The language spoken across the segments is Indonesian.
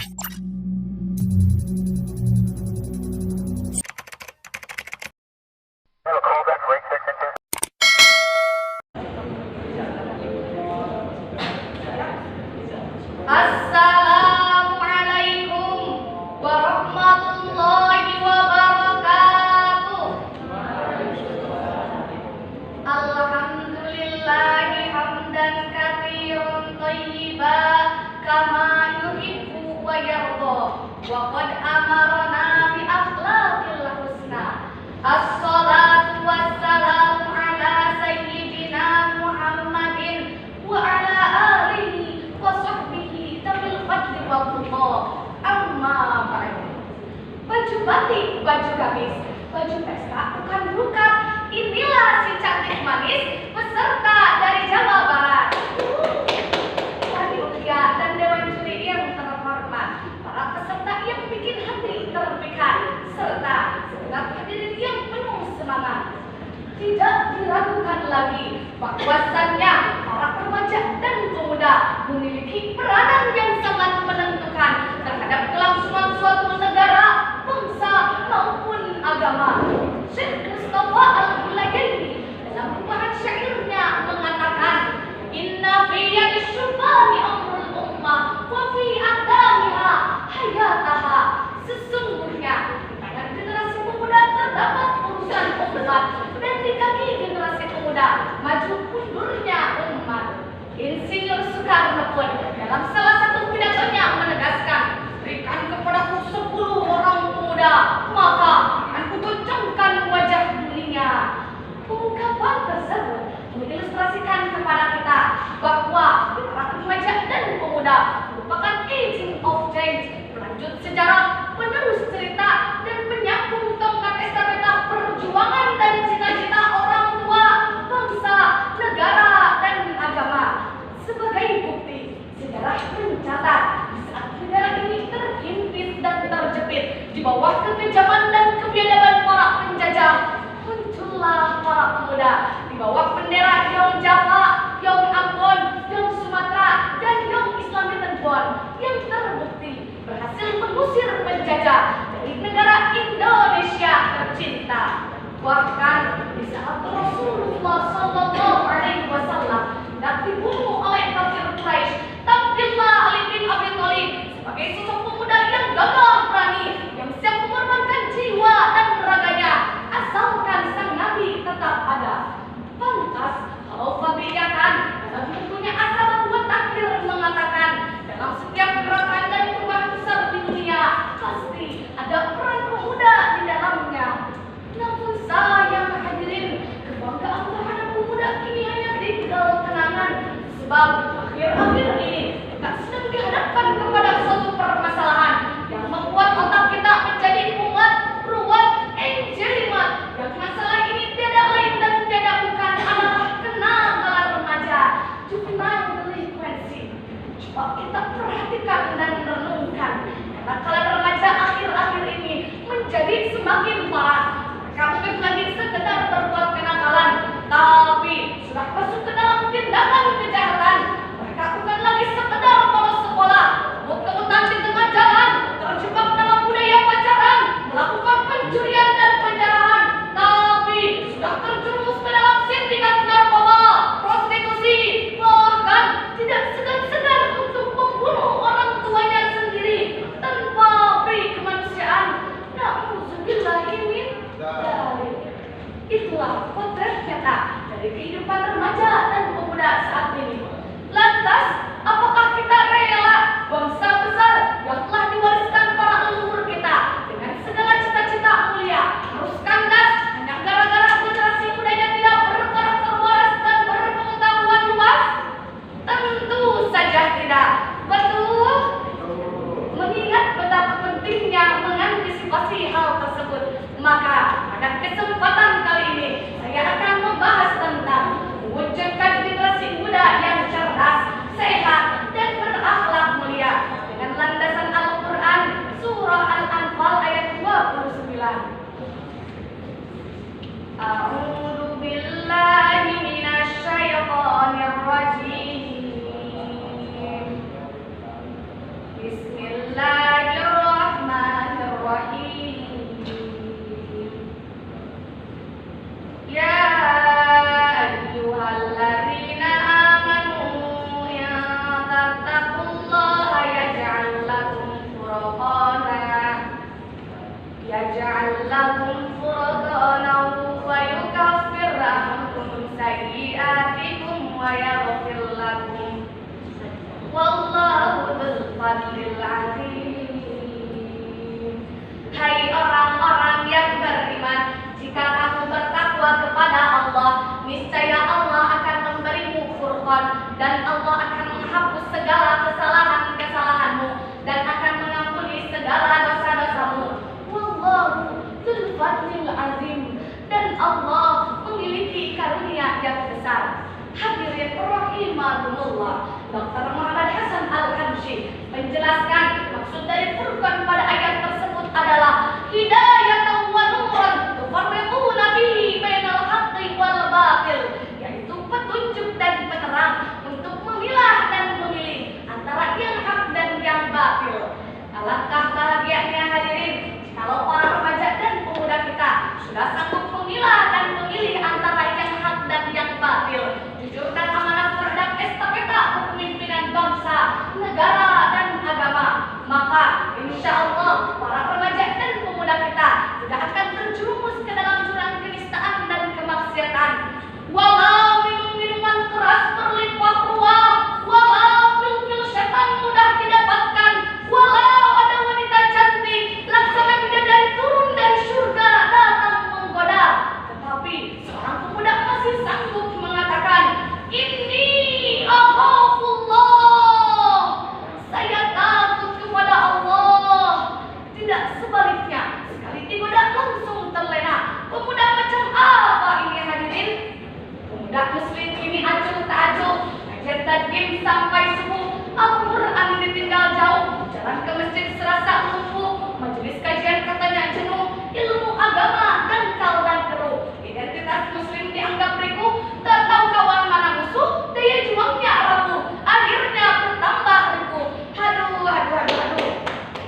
Assalamualaikum warahmatullahi wabarakatuh. Alhamdulillahi hamdan katsiran thayyiban kama yuhibbu wa yarda. Wa qad amarna bi akhlaqil husna. As-salatu wassalamu ala sayyidina Muhammadin wa ala alihi wa sahbihi tabil fadli wa tuqa. Amma ba'du. Baju batik, baju gamis, baju pesta bukan bukan. Inilah si cantik manis peserta dari Jawa Barat. Panitia dan dewan juri yang terhormat, para peserta yang bikin hati terpikat, serta segenap hadirin yang penuh semangat. Tidak diragukan lagi bahwasannya para remaja dan pemuda memiliki peranan yang sangat menentukan terhadap kelangsungan suatu negara, bangsa maupun agama. Syekh Mustafa Al-Bulayaini dalam ungkapan syairnya mengatakan, Inna fi yadi syubani amrul ummah wa fi aqdamiha hayataha. Sesungguhnya di tangan generasi pemuda terdapat urusan umat, dan di kaki generasi pemuda maju mundurnya umat. Insinyur Soekarno pun dalam salah satu pidatonya menegaskan, berikan kepadaku 10 orang pemuda, maka akan kugoncangkan wajah dunia. Ungkapan tersebut mengilustrasikan kepada kita bahwa para remaja dan pemuda merupakan agent of change, pelanjut sejarah, penerus cerita, dan penyambung tongkat estafeta perjuangan dan cita-cita orang tua, bangsa, negara, dan agama. Sebagai bukti, sejarah mencatat di saat negara ini terhimpit dan terjepit di bawah kekejaman dan kebiadaban para penjajah, muncullah para pemuda di bawah bendera Yong Java, Yong Ambon, Yong Sumatera, dan Yong Islami Tentuan yang terbukti berhasil mengusir penjajah dari negara Indonesia tercinta. Bahkan di saat Rasulullah Sallallahu Alaihi Wasallam hendak dibunuh oleh kafir Quraisy, tampillah Ali bin Abi Thalib sebagai sosok pemuda yang gagah berani, yang siap mengorbankan jiwa dan raganya asalkan sang Nabi tetap ada. Pantas kalau Fabiyakan dalam bukunya Asal Buat Takdir mengatakan, dalam setiap gerakan dan perubahan besar di dunia pasti ada peran pemuda di dalamnya. Namun sayang hadirin, kebanggaan terhadap pemuda kini hanya tinggal kenangan, sebab akhir-akhir ini kita sedang dihadapkan kepada suatu permasalahan yang membuat otak kita menjadi mumet, ruwet, jelimet. Yang masalah ini tiada lain dan tiada bukan adalah kenakalan remaja, juvenile delinquency. Coba kita perhatikan dan renungkan, kenakalan remaja akhir-akhir ini menjadi semakin parah. Mereka bukan lagi sekedar berbuat kenakalan, tapi sudah masuk ke dalam tindakan kejahatan. Mereka bukan lagi sekedar bolos sekolah, mut-mutan di tengah jalan, terjebak dalam budaya pacaran, melakukan pencurian dan penjarahan, tapi sudah terjerumus ke dalam sindikat narkoba, prostitusi, bahkan tidak segan-segan untuk membunuh orang tuanya sendiri tanpa beri kemanusiaan. Na'udzubillahimin dzalik. Itulah potret nyata dari kehidupan remaja dan pemuda saat ini. Lantas, apakah kita rela bangsa besar yang telah diwariskan para leluhur kita dengan segala cita-cita mulia harus kandas hanya gara-gara generasi mudanya tidak berkarakter waras dan berpengetahuan luas? Tentu saja tidak. Betul? Mengingat betapa pentingnya mengantisipasi hal tersebut, maka pada kesempatan kali ini saya akan membahas tentang mewujudkan generasi muda yang cerdas, sehat, lakum furqanahu wa yukaffir ankum sayyi'atikum wa yaghfir lakum. Wallahu dzul fadlil 'azim. Hai orang-orang yang beriman, jika kamu bertakwa kepada Allah, niscaya Allah akan memberimu furqan, dan Allah akan menghapus segala kesalahan-kesalahanmu dan akan mengampuni segala dosa-dosamu. Wallahu dzul fadlil 'azim. Dan Allah memiliki karunia yang besar. Hadirin rahimakumullah, Dr. Muhammad Hasan Al-Hamshi menjelaskan maksud dari furqan pada ayat tersebut adalah hidayatan wa nuran tufarriquna bihi bainal haqqi wal batil, yaitu petunjuk dan penerang untuk memilah dan memilih antara yang hak dan yang batil. Alangkah bahagianya hadirin kalau para remaja dan pemuda kita sudah sanggup memilah dan memilih antara yang hak dan yang batil, jujur dan amanah terhadap estafeta kepemimpinan bangsa, negara, dan agama, maka insya Allah para remaja dan pemuda kita tidak akan terjerumus ke dalam jurang kenistaan dan kemaksiatan. Walau minum-minuman keras berlimpah ruah, walau pil-pil setan mudah didapatkan, walau ada wanita cantik laksana bidadari turun dari surga datang menggoda, tetapi seorang pemuda masih sanggup mengatakan, "Inni akhafullah." Saya takut kepada Allah. Tidak sebaliknya, sekali digoda langsung terlena. Pemuda macam apa ini hadirin? Pemuda muslim ini acuh tak acuh, ngajar tadbir sampai subuh, Al-Quran ditinggal jauh, jalan ke masjid serasa lumpuh, majelis kajian katanya jenuh, ilmu agama dangkal dan keruh, identitas muslim dianggap riku, tak tahu kawan mana musuh, daya juangnya rapuh, akhirnya bertambah riku. Aduh.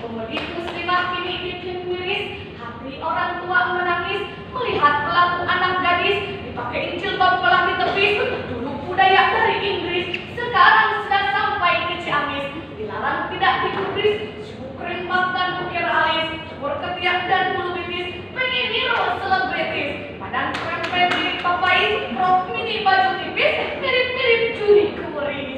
Pemudi muslimah kini bikin miris, hati orang tua menangis melihat pelaku anak gadis dipakai jilbab belah ditepis. Dulu budaya dari Inggris, sekarang sudah sampai ke Ciamis. Dilarang tidak digubris, sibuk kering dan ukir alis, cukur ketiak dan bulu betis, pengen niru selebritis, badan krempet diri papais, rok mini baju tipis, mirip-mirip juri kemeris.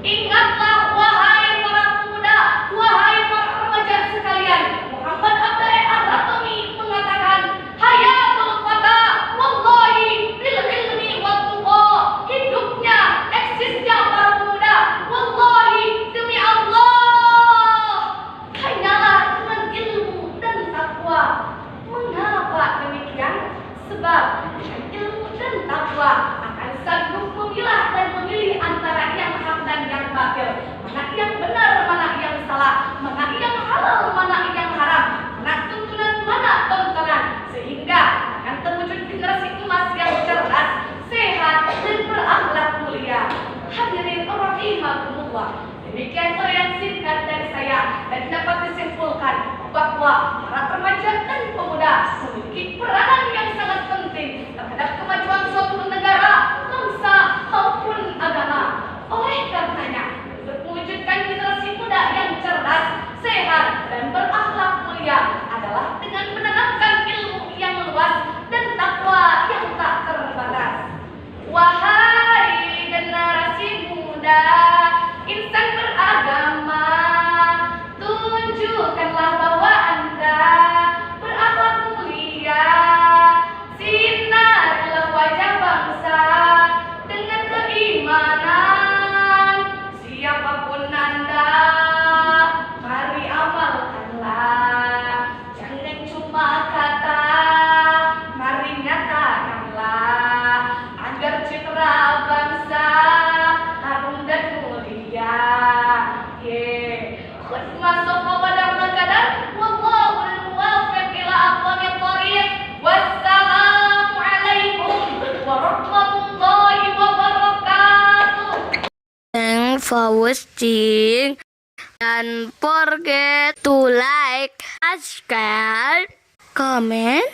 Ingatlah wahai para pemuda, wahai para remaja sekalian, Muhammad Abdai Ar-Ratami mengatakan, hayatul fata wallahi bil ilmi wat tuqa. Hidupnya, eksisnya para pemuda, wallahi demi Allah, hanyalah dengan ilmu dan takwa. Mengapa demikian? Sebab dengan ilmu dan takwa akan sanggup memilah dan memilih antara yang hak dan yang batil, mana yang benar, mana yang salah, mana yang halal, mana yang haram, mana tuntunan, mana tontonan, sehingga akan terwujud generasi emas yang cerdas, sehat, dan berakhlak mulia. Hadirin rahimakumullah, demikian yang singkat dari saya, dan dapat disimpulkan bahwa para remaja dan pemuda memiliki peranan yang sangat penting terhadap kemajuan suatu negara, bangsa, maupun agama. Oleh karenanya, untuk mewujudkan generasi muda yang cerdas, sehat, dan berakhlak mulia adalah dengan menanamkan ilmu yang luas dan takwa yang tak terbatas. Wahai generasi muda, insan beragama, tunjukkanlah bahwa Anda berakhlak mulia. Sinarilah wajah bangsa dengan keimanan. Siapapun Anda, mari amalkanlah. Jangan cuma kata, mari nyatakanlah, agar citra bangsa harum dan mulia. Masuk kepada kadar, wallahul muwaffiq ila aqwamit thoriq. Wassalamualaikum warahmatullahi wabarakatuh. Thanks for watching. Don't forget to like, subscribe, comment,